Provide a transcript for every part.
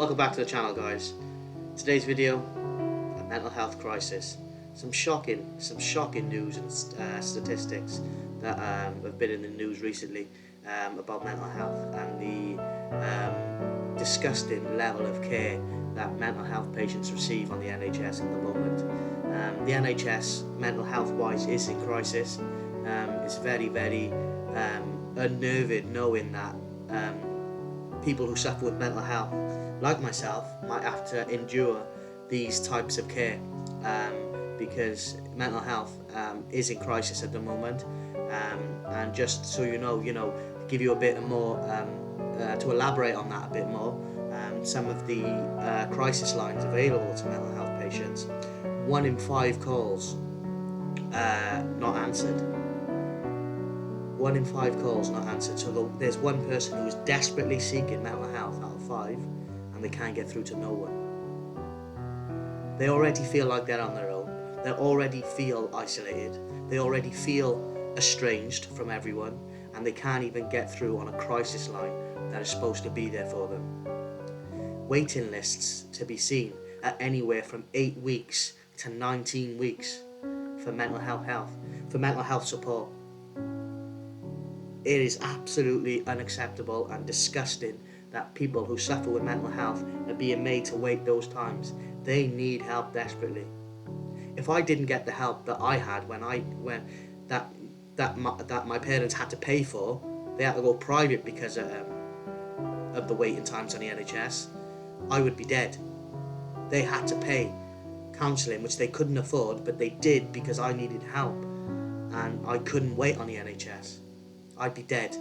Welcome back to the channel, guys. Today's video, a mental health crisis. Some shocking news and statistics that have been in the news recently about mental health and the disgusting level of care that mental health patients receive on the NHS at the moment. The NHS, mental health wise, is in crisis. It's very unnerving knowing that people who suffer with mental health, like myself, might have to endure these types of care because mental health is in crisis at the moment. And just so you know, to give you a bit more, to elaborate on that a bit more, some of the crisis lines available to mental health patients. 1 in 5 calls not answered. 1 in 5 calls not answered. So there's one person who is desperately seeking mental health out of 5, and they can't get through to no one. They already feel like they're on their own. They already feel isolated. They already feel estranged from everyone, and they can't even get through on a crisis line that is supposed to be there for them. Waiting lists to be seen at anywhere from 8 weeks to 19 weeks for mental health support. It is absolutely unacceptable and disgusting that people who suffer with mental health are being made to wait those times. They need help desperately. If I didn't get the help that I had when my parents had to pay for, they had to go private because of the waiting times on the NHS, I would be dead. They had to pay counselling, which they couldn't afford, but they did because I needed help and I couldn't wait on the NHS. I'd be dead.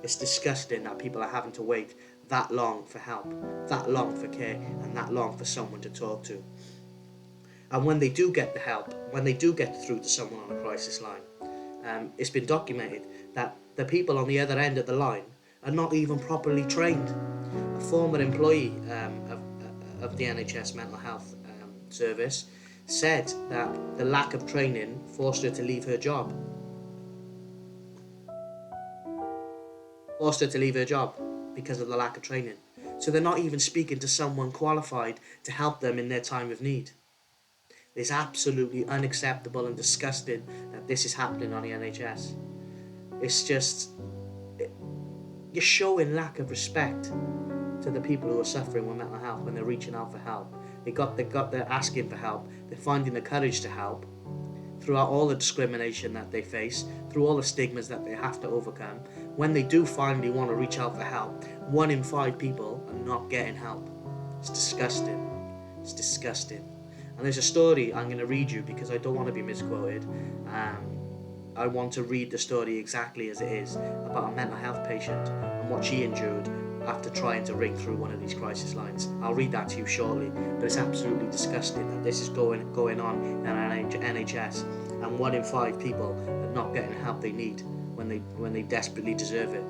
It's disgusting that people are having to wait that long for help, that long for care, and that long for someone to talk to. And when they do get the help, when they do get through to someone on a crisis line, it's been documented that the people on the other end of the line are not even properly trained. A former employee of the NHS mental health service said that the lack of training forced her to leave her job. Because of the lack of training. So they're not even speaking to someone qualified to help them in their time of need. It's absolutely unacceptable and disgusting that this is happening on the NHS. It's just, you're showing lack of respect to the people who are suffering with mental health when they're reaching out for help. They're asking for help. They're finding the courage to help throughout all the discrimination that they face, through all the stigmas that they have to overcome. When they do finally want to reach out for help, 1 in 5 people are not getting help. It's disgusting. And there's a story I'm going to read you because I don't want to be misquoted. I want to read the story exactly as it is about a mental health patient and what she endured after trying to ring through one of these crisis lines. I'll read that to you shortly, but it's absolutely disgusting that this is going on in our NHS, and 1 in 5 people are not getting the help they need when they desperately deserve it.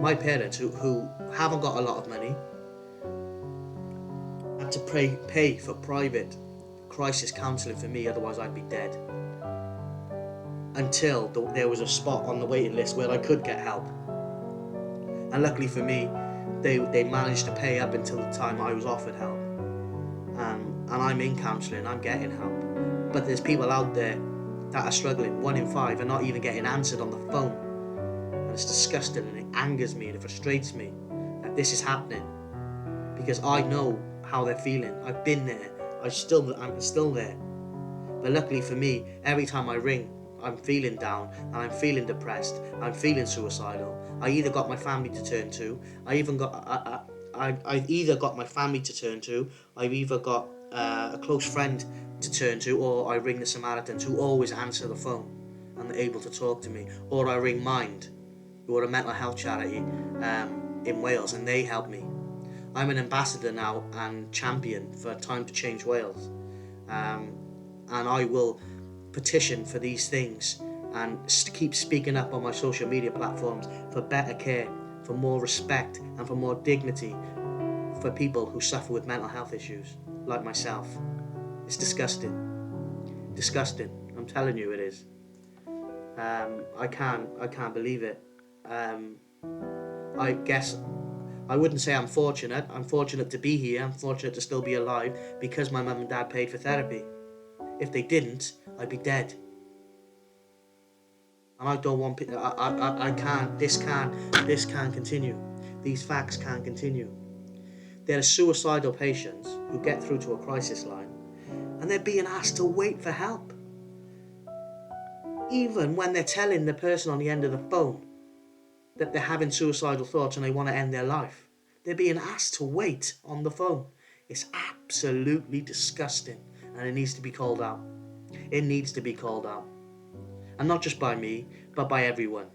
My parents, who haven't got a lot of money, had to pay for private crisis counselling for me, otherwise I'd be dead. Until there was a spot on the waiting list where I could get help. And luckily for me, they managed to pay up until the time I was offered help. And I'm in counselling, I'm getting help. But there's people out there that are struggling. 1 in 5 are not even getting answered on the phone. And it's disgusting, and it angers me and it frustrates me that this is happening. Because I know how they're feeling. I've been there. I'm still there. But luckily for me, every time I ring, I'm feeling down and I'm feeling depressed. I'm feeling suicidal. I either got my family to turn to. I've either got my family to turn to. I've either got a close friend to turn to, or I ring the Samaritans who always answer the phone and they're able to talk to me, or I ring Mind, who are a mental health charity in Wales, and they help me. I'm an ambassador now and champion for Time to Change Wales, and I will petition for these things and keep speaking up on my social media platforms for better care, for more respect, and for more dignity for people who suffer with mental health issues like myself. It's disgusting. I'm telling you, it is. I can't believe it. I guess I wouldn't say I'm fortunate. I'm fortunate to be here. I'm fortunate to still be alive because my mum and dad paid for therapy. If they didn't, I'd be dead. And I don't want. I can't. This can't continue. These facts can't continue. There are suicidal patients who get through to a crisis line, and they're being asked to wait for help, even when they're telling the person on the end of the phone that they're having suicidal thoughts and they want to end their life. They're being asked to wait on the phone. It's absolutely disgusting, and it needs to be called out. It needs to be called out. And not just by me, but by everyone.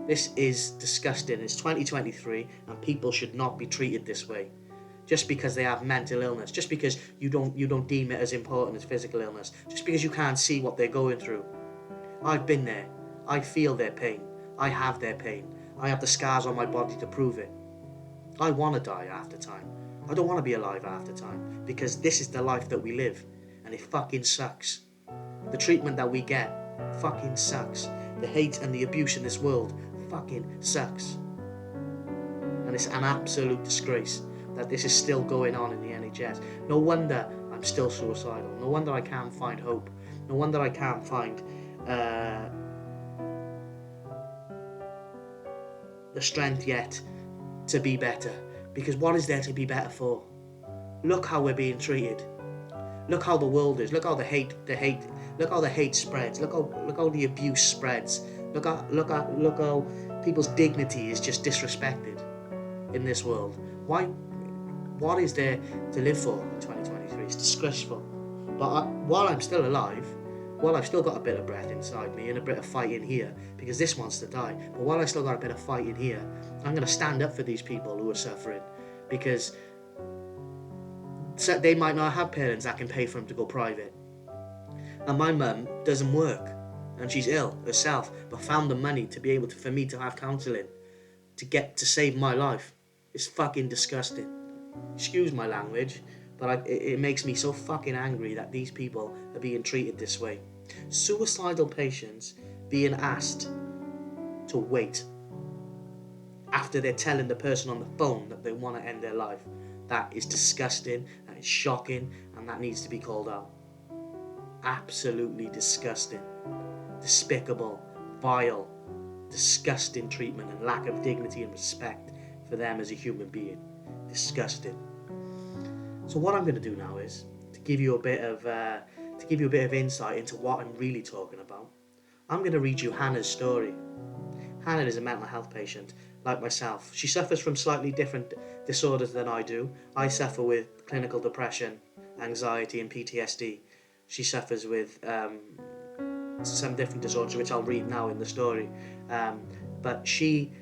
This is disgusting. It's 2023, and people should not be treated this way. Just because they have mental illness, just because you don't deem it as important as physical illness, just because you can't see what they're going through. I've been there. I feel their pain. I have their pain. I have the scars on my body to prove it. I want to die after time. I don't want to be alive after time, because this is the life that we live, and it fucking sucks. The treatment that we get fucking sucks. The hate and the abuse in this world fucking sucks. And it's an absolute disgrace that this is still going on in the NHS. No wonder I'm still suicidal. No wonder I can't find hope. No wonder I can't find the strength yet to be better. Because what is there to be better for? Look how we're being treated. Look how the world is. Look how the hate. Look how the hate spreads. Look how the abuse spreads. Look how people's dignity is just disrespected in this world. Why? What is there to live for in 2023? It's disgraceful. But while I'm still alive, while I've still got a bit of breath inside me and a bit of fight in here, because this wants to die, but while I've still got a bit of fight in here, I'm going to stand up for these people who are suffering, because they might not have parents that can pay for them to go private. And my mum doesn't work, and she's ill herself, but found the money to be able to, for me to have counselling, to save my life. It's fucking disgusting. Excuse my language, but it makes me so fucking angry that these people are being treated this way. Suicidal patients being asked to wait after they're telling the person on the phone that they want to end their life. That is disgusting, that is shocking, and that needs to be called out. Absolutely disgusting, despicable, vile, disgusting treatment and lack of dignity and respect for them as a human being. Disgusting. So what I'm going to do now is to give you a bit of insight into what I'm really talking about. I'm going to read you Hannah's story. Hannah is a mental health patient like myself. She suffers from slightly different disorders than I do. I suffer with clinical depression, anxiety, and PTSD. She suffers with some different disorders, which I'll read now in the story. But she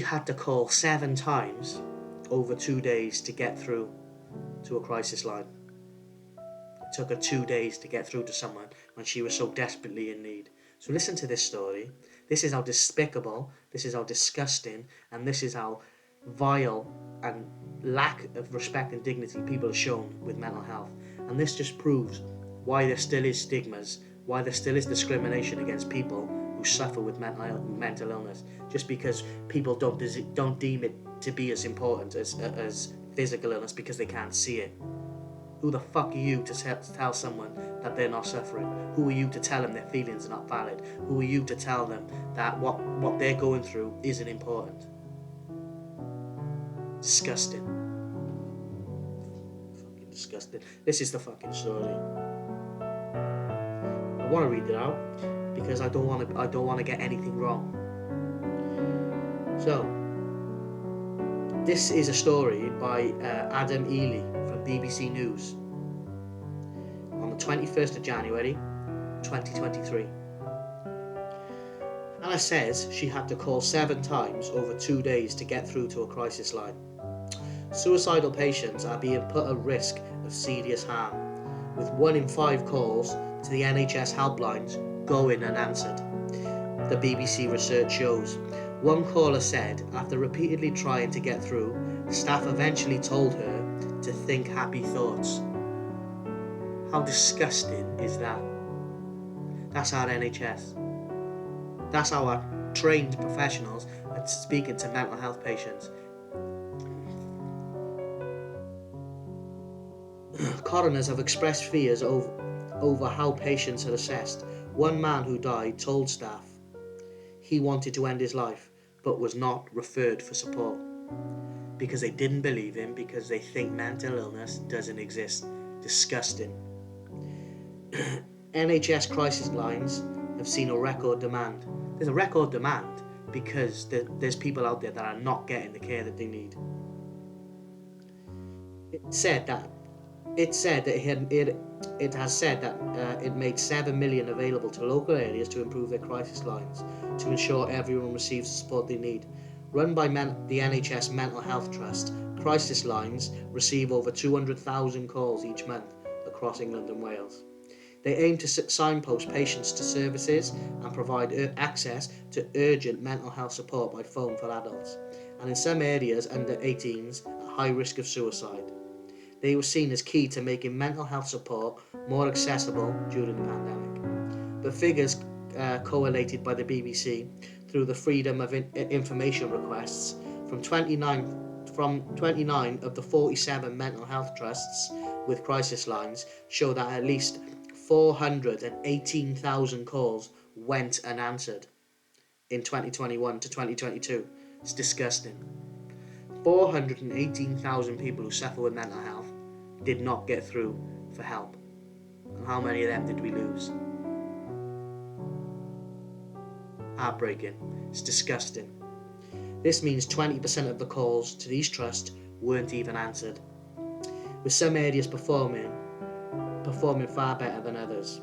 had to call 7 times over 2 days to get through to a crisis line. It took her 2 days to get through to someone when she was so desperately in need. So listen to this story. This is how despicable, this is how disgusting, and this is how vile and lack of respect and dignity people are shown with mental health. And this just proves why there still is stigmas, why there still is discrimination against people who suffer with mental illness, just because people don't deem it to be as important as physical illness because they can't see it. Who the fuck are you to tell someone that they're not suffering? Who are you to tell them their feelings are not valid? Who are you to tell them that what they're going through isn't important? Disgusting. Fucking disgusting. This is the fucking story. I want to read it out because I don't want to get anything wrong. So, this is a story by Adam Ely from BBC News on the 21st of January 2023. Hannah says she had to call 7 times over 2 days to get through to a crisis line. Suicidal patients are being put at risk of serious harm, with 1 in 5 calls to the NHS helplines going unanswered. The BBC research shows. One caller said after repeatedly trying to get through, staff eventually told her to think happy thoughts. How disgusting is that? That's our NHS. That's how our trained professionals and speaking to mental health patients. Coroners have expressed fears over how patients are assessed. One man who died told staff he wanted to end his life, but was not referred for support because they didn't believe him, because they think mental illness doesn't exist. Disgusting. NHS crisis lines have seen a record demand. There's a record demand because there's people out there that are not getting the care that they need. It has said that it made 7 million available to local areas to improve their crisis lines to ensure everyone receives the support they need. Run by the NHS Mental Health Trust, crisis lines receive over 200,000 calls each month across England and Wales. They aim to signpost patients to services and provide access to urgent mental health support by phone for adults, and in some areas under 18s at high risk of suicide. They were seen as key to making mental health support more accessible during the pandemic. But figures collated by the BBC through the Freedom of Information requests from 29 of the 47 mental health trusts with crisis lines show that at least 418,000 calls went unanswered in 2021 to 2022. It's disgusting. 418,000 people who suffer with mental health did not get through for help. And how many of them did we lose? Heartbreaking. It's disgusting. This means 20% of the calls to these trusts weren't even answered, with some areas performing far better than others.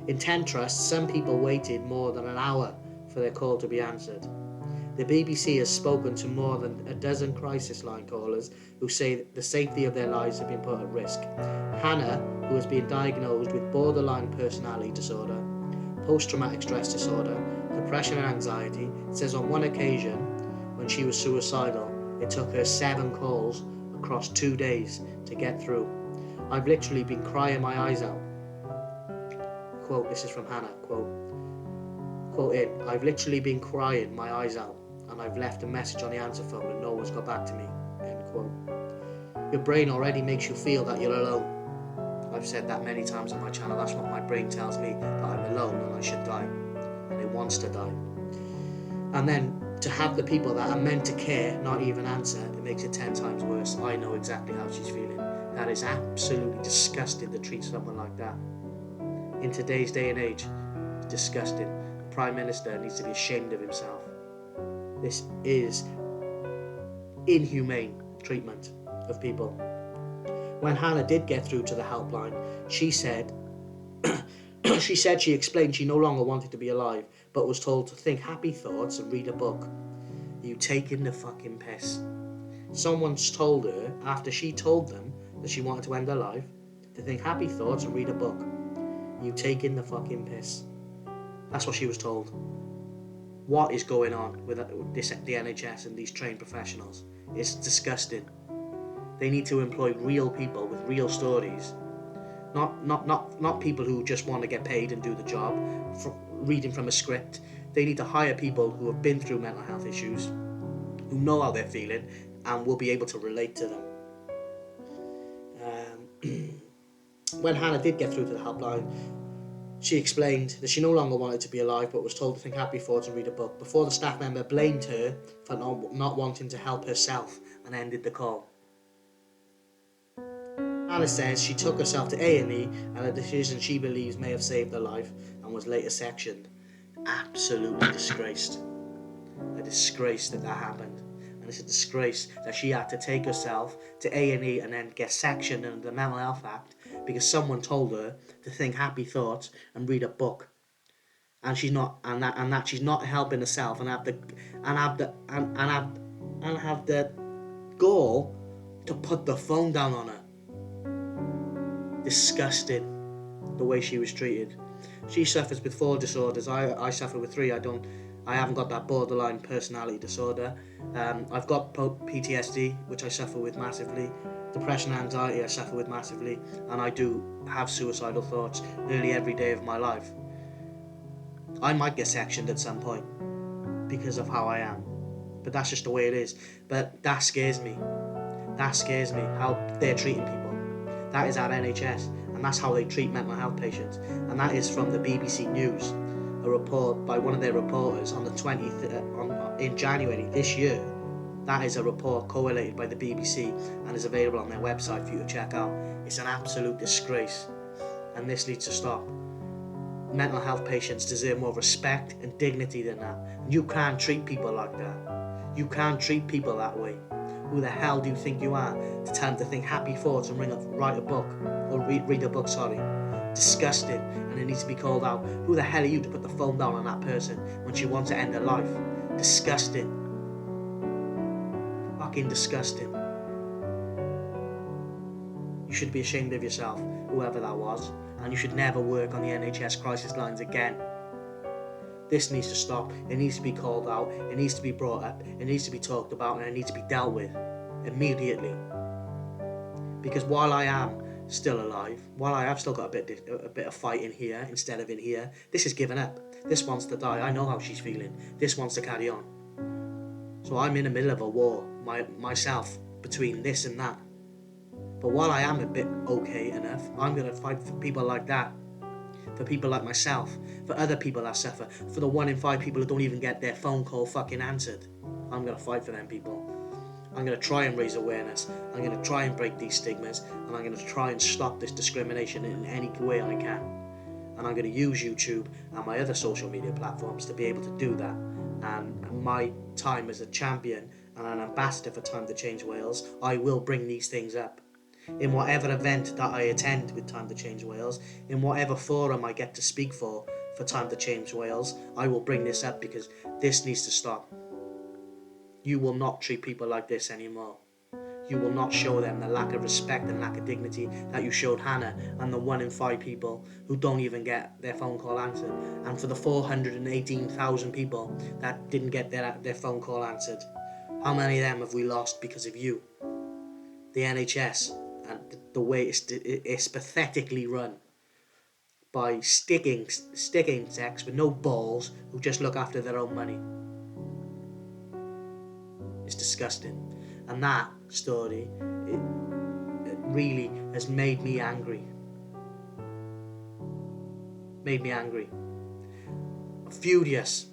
In 10 trusts, some people waited more than an hour for their call to be answered. The BBC has spoken to more than a dozen crisis line callers who say that the safety of their lives have been put at risk. Hannah, who has been diagnosed with borderline personality disorder, post-traumatic stress disorder, depression and anxiety, says on one occasion when she was suicidal, it took her 7 calls across 2 days to get through. I've literally been crying my eyes out. Quote, this is from Hannah, quote in, I've literally been crying my eyes out and I've left a message on the answer phone and no one's got back to me, end quote. Your brain already makes you feel that you're alone. I've said that many times on my channel. That's what my brain tells me, that I'm alone and I should die, and it wants to die. And then to have the people that are meant to care not even answer, it makes it 10 times worse. I know exactly how she's feeling. That is absolutely disgusting to treat someone like that. In today's day and age, it's disgusting. The Prime Minister needs to be ashamed of himself. This is inhumane treatment of people. When Hannah did get through to the helpline, she said she explained she no longer wanted to be alive, but was told to think happy thoughts and read a book. Are you taking the fucking piss? Someone's told her, after she told them that she wanted to end her life, to think happy thoughts and read a book. Are you taking the fucking piss? That's what she was told. What is going on with the NHS and these trained professionals? It's disgusting. They need to employ real people with real stories, not people who just want to get paid and do the job, reading from a script. They need to hire people who have been through mental health issues, who know how they're feeling, and will be able to relate to them. When Hannah did get through to the helpline, she explained that she no longer wanted to be alive, but was told to think happy thoughts and read a book, before the staff member blamed her for not wanting to help herself and ended the call. Hannah says she took herself to A&E and a decision she believes may have saved her life and was later sectioned. Absolutely disgraced. A disgrace that happened. And it's a disgrace that she had to take herself to A&E and then get sectioned under the Mental Health Act because someone told her to think happy thoughts and read a book. And she's not, and that she's not helping herself and have the gall to put the phone down on her. Disgusting, the way she was treated. She suffers with 4 disorders. I suffer with 3. I haven't got that borderline personality disorder. I've got PTSD, which I suffer with massively. Depression and anxiety I suffer with massively, and I do have suicidal thoughts nearly every day of my life. I might get sectioned at some point because of how I am. But that's just the way it is. But that scares me. That scares me, how they're treating people. That is our NHS, and that's how they treat mental health patients. And that is from the BBC News, a report by one of their reporters on the 20th, in January this year. That is a report collated by the BBC and is available on their website for you to check out. It's an absolute disgrace, and this needs to stop. Mental health patients deserve more respect and dignity than that. You can't treat people like that. You can't treat people that way. Who the hell do you think you are to tell them to think happy thoughts and write a book, or read a book, sorry. Disgusting, and it needs to be called out. Who the hell are you to put the phone down on that person when she wants to end her life? Disgusting. Fucking disgusting. You should be ashamed of yourself, whoever that was, and you should never work on the NHS crisis lines again. This needs to stop. It needs to be called out. It needs to be brought up. It needs to be talked about, and it needs to be dealt with immediately. Because while I am still alive, while I have still got a bit of fight in here instead of in here, this is giving up. This wants to die. I know how she's feeling. This wants to carry on. So I'm in the middle of a war myself between this and that. But while I am a bit okay enough, I'm going to fight for people like that. For people like myself, for other people that suffer, for the 1 in 5 people who don't even get their phone call fucking answered. I'm going to fight for them people. I'm going to try and raise awareness. I'm going to try and break these stigmas, and I'm going to try and stop this discrimination in any way I can. And I'm going to use YouTube and my other social media platforms to be able to do that. And my time as a champion and an ambassador for Time to Change Wales, I will bring these things up. In whatever event that I attend with Time to Change Wales, in whatever forum I get to speak for Time to Change Wales, I will bring this up because this needs to stop. You will not treat people like this anymore. You will not show them the lack of respect and lack of dignity that you showed Hannah and the 1 in 5 people who don't even get their phone call answered. And for the 418,000 people that didn't get their phone call answered, how many of them have we lost because of you? The NHS and the way it's pathetically run by stick insects with no balls who just look after their own money. It's disgusting. And that story, it really has made me angry. Furious.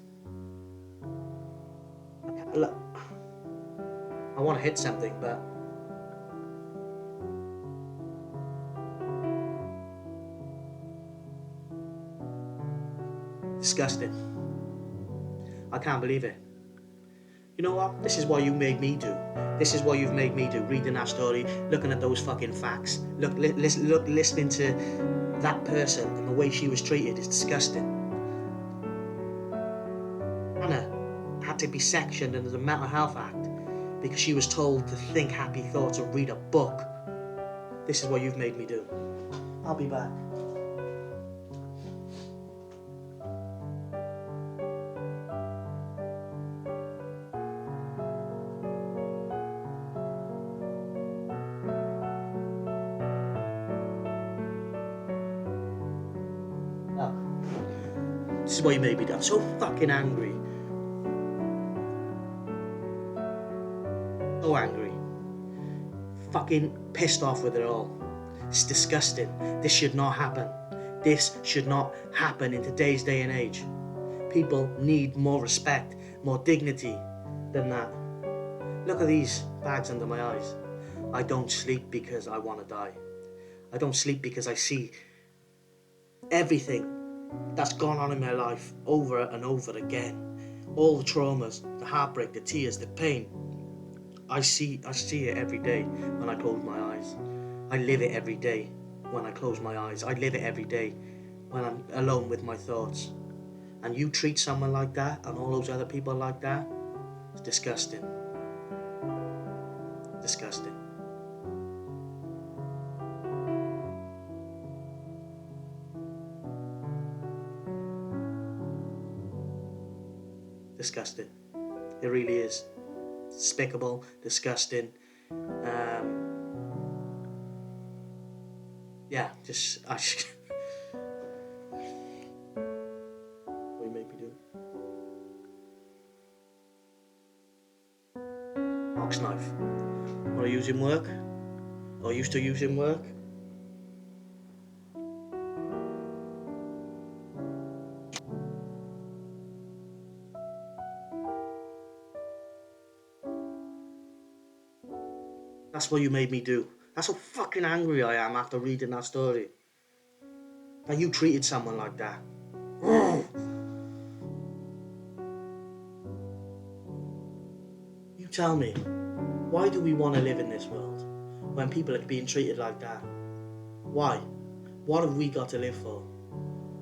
Look, I want to hit something, but disgusting. I can't believe it. You know what? This is what you made me do. This is what you've made me do. Reading that story, looking at those fucking facts, listening to that person and the way she was treated is disgusting. Hannah had to be sectioned under the Mental Health Act because she was told to think happy thoughts or read a book. This is what you've made me do. I'll be back. This is what you made me do. I'm so fucking angry. So angry. Fucking pissed off with it all. It's disgusting. This should not happen. This should not happen in today's day and age. People need more respect, more dignity than that. Look at these bags under my eyes. I don't sleep because I want to die. I don't sleep because I see everything that's gone on in my life over and over again. All the traumas, the heartbreak, the tears, the pain. I see it every day when I close my eyes. I live it every day when I close my eyes. I live it every day when I'm alone with my thoughts. And you treat someone like that and all those other people like that, it's disgusting. Disgusting. Disgusting. It really is. Despicable, disgusting. Yeah, just what you made me do. use in work, or used to use in work. That's what you made me do. That's how fucking angry I am after reading that story. That you treated someone like that. You tell me, why do we want to live in this world when people are being treated like that? Why? What have we got to live for?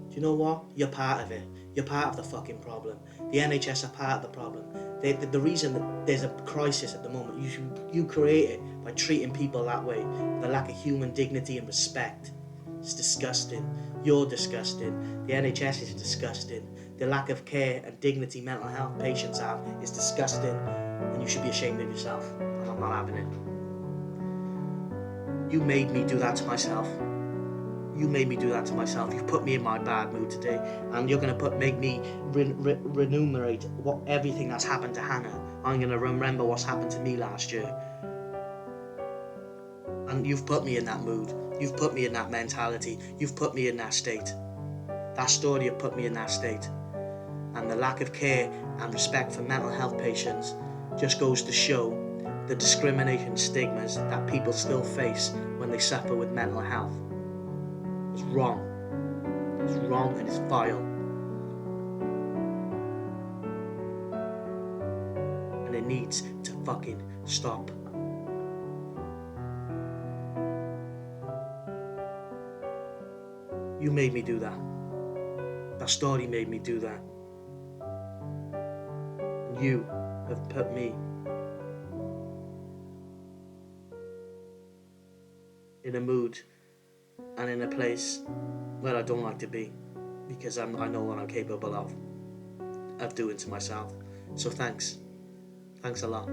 Do you know what? You're part of it. You're part of the fucking problem. The NHS are part of the problem. The reason that there's a crisis at the moment, you create it by treating people that way. The lack of human dignity and respect. It's disgusting. You're disgusting. The NHS is disgusting. The lack of care and dignity mental health patients have is disgusting. And you should be ashamed of yourself. And I'm not having it. You made me do that to myself. You made me do that to myself. You've put me in my bad mood today, and you're going to make me remunerate everything that's happened to Hannah. I'm going to remember what's happened to me last year. And you've put me in that mood. You've put me in that mentality. You've put me in that state. That story have put me in that state. And the lack of care and respect for mental health patients just goes to show the discrimination stigmas that people still face when they suffer with mental health. It's wrong. It's wrong and it's vile. And it needs to fucking stop. You made me do that. That story made me do that. And you have put me in a mood and in a place where I don't like to be, because I know what I'm capable of doing to myself. So thanks a lot.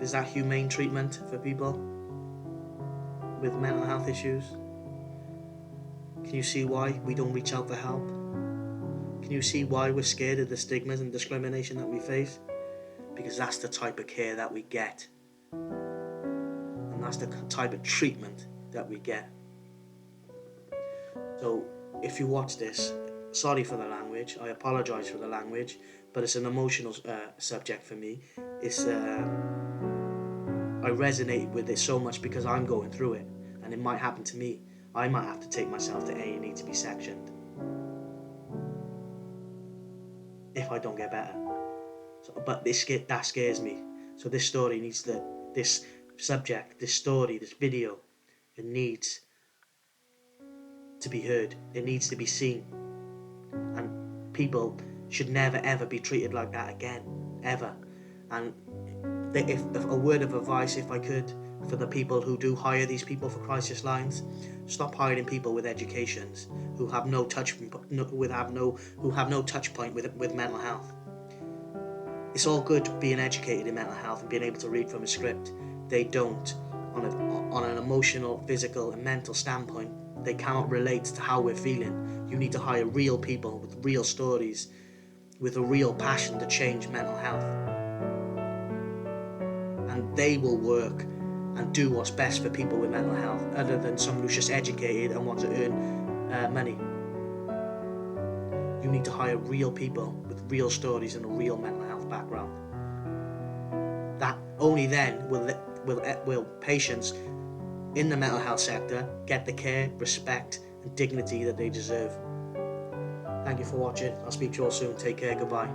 Is that humane treatment for people with mental health issues? Can you see why we don't reach out for help? Can you see why we're scared of the stigmas and discrimination that we face? Because that's the type of care that we get. And that's the type of treatment that we get. So if you watch this, sorry for the language, I apologise for the language, but it's an emotional subject for me. I resonated with it so much because I'm going through it, and it might happen to me. I might have to take myself to A&E to be sectioned if I don't get better. But that scares me. So this story needs this subject, this story, this video, it needs to be heard. It needs to be seen. And people should never ever be treated like that again, ever. And if a word of advice, if I could, for the people who do hire these people for crisis lines, stop hiring people with educations who have no touch point with mental health. It's all good being educated in mental health and being able to read from a script. They don't, on an emotional, physical, and mental standpoint, they cannot relate to how we're feeling. You need to hire real people with real stories, with a real passion to change mental health. And they will work and do what's best for people with mental health, other than someone who's just educated and wants to earn money. You need to hire real people with real stories and a real mental health background. That only then will patients in the mental health sector get the care, respect, and dignity that they deserve. Thank you for watching. I'll speak to you all soon. Take care. Goodbye.